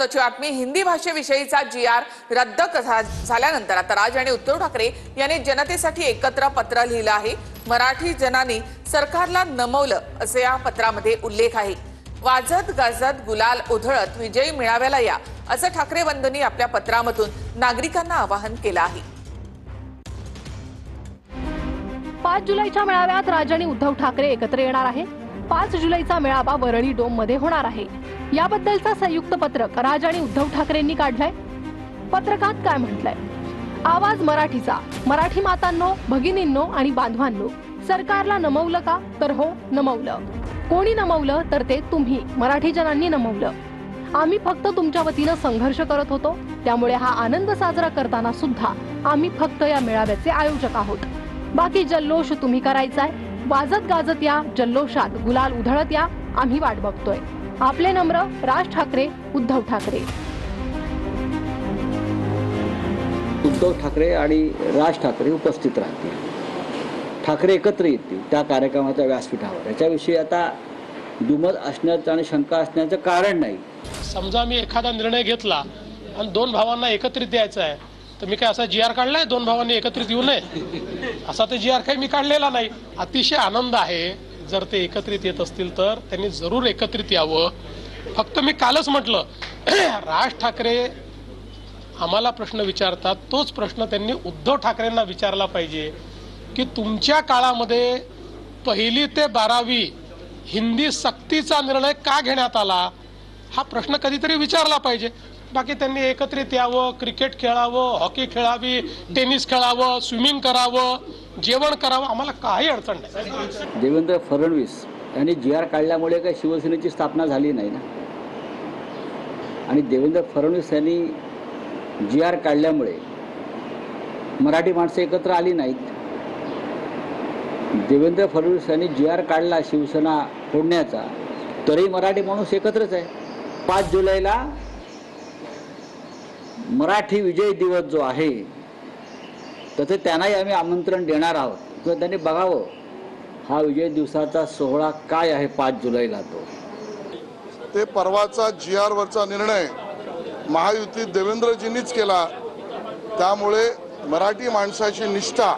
महत्त्वाची बातमी, हिंदी भाषेविषयीचा जी.आर. रद्द झाल्यानंतर आता राज आणि उद्धव ठाकरे यांनी जनतेसाठी एकत्र पत्र लिहिलं आहे। मराठी जनांनी सरकारला नमवलं असे या पत्रामध्ये उल्लेख आहे। वाजत गाजत गुलाल उधळत विजयी मेळाव्याला या असं ठाकरे बंधूंनी आपल्या पत्रामधून नागरिकांना आवाहन केलं आहे। 5 जुलैच्या मेळाव्यात राज आणि उद्धव ठाकरे एकत्र येणार आहे। 5 जुलैचा मेळावा वरळी डोम मध्ये होणार आहे। याबद्दलचा संयुक्त पत्रक राज आणि उद्धव ठाकरेंनी काढलंय। पत्रकात काय म्हटलंय? आवाज मराठीचा, मराठी मातांनो, भगिनींनो आणि बांधवांनो, सरकारला नमवलं का? तर हो, नमवलं। कोणी नमवलं? तर ते तुम्ही मराठी जनांनी नमवलं। आम्ही फक्त तुमच्या वतीनं संघर्ष करत होतो, त्यामुळे हा आनंद साजरा करताना सुद्धा आम्ही फक्त या मेळाव्याचे आयोजक आहोत। बाकी जल्लोष तुम्ही करायचाय, वाजत गाजत या, जल्लोषात गुलाल उधळत या, आम्ही वाट बघतोय। आपले नम्र राज ठाकरे, उद्धव ठाकरे। उद्धव ठाकरे आणि राज ठाकरे उपस्थित राहतील, ठाकरे एकत्र येतील त्या कार्यक्रमाच्या व्यासपीठावर। याच्याविषयी आता दुमत असण्याचं आणि शंका असण्याचं कारण नाही। समजा मी एखादा निर्णय घेतला आणि दोन भावांना एकत्रित द्यायचं आहे, तर मी काय असा जी.आर. काढलाय दोन भावांनी एकत्रित येऊ नये असा ते जी.आर. काही मी काढलेला नाही। अतिशय आनंद आहे जर ते एकत्रित येत असतील तर त्यांनी जरूर एकत्रित यावं। फक्त मी कालच म्हटलं, राज ठाकरे आम्हाला प्रश्न विचारतात, तोच प्रश्न त्यांनी उद्धव ठाकरेंना विचारला पाहिजे की तुमच्या काळामध्ये 1ली ते 12वी हिंदी सक्तीचा निर्णय का घेण्यात आला, हा प्रश्न कधीतरी विचारला पाहिजे। बाकी त्यांनी एकत्रित यावं, क्रिकेट खेळावं, हॉकी खेळावी, टेनिस खेळावं, स्विमिंग करावं, जेवण करावं, आम्हाला काही अडचण नाही। देवेंद्र फडणवीस यांनी जी.आर. काढल्यामुळे काही शिवसेनेची स्थापना झाली नाही ना, आणि देवेंद्र फडणवीस यांनी जी.आर. काढल्यामुळे मराठी माणसं एकत्र आली नाहीत। देवेंद्र फडणवीस यांनी जी.आर. काढला शिवसेना फोडण्याचा, तरी मराठी माणूस एकत्रच आहे। 5 जुलैला मराठी विजय दिवस जो आहे, तसे त्यांनाही आम्ही आमंत्रण देणार आहोत किंवा त्यांनी बघावं हा विजय दिवसाचा सोहळा काय आहे 5 जुलैला। ते परवाचा जी.आर. वरचा निर्णय महायुतीत देवेंद्रजींनीच केला, त्यामुळे मराठी माणसाची निष्ठा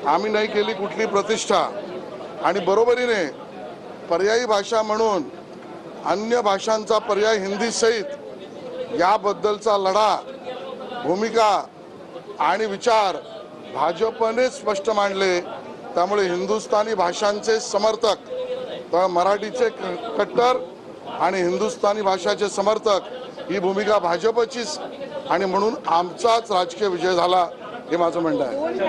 आम्ही नाही केली, कुठली प्रतिष्ठा, आणि बरोबरीने पर्यायी भाषा म्हणून अन्य भाषांचा पर्याय हिंदी सहित याबद्दलचा लढा, भूमिका आणि विचार भाजपने स्पष्ट मांडले। त्यामुळे हिंदुस्थानी भाषांचे समर्थक, तर मराठीचे कट्टर आणि हिंदुस्थानी भाषाचे समर्थक, ही भूमिका भाजपचीच, आणि म्हणून आमचाच राजकीय विजय झाला हे माझं म्हणणं आहे।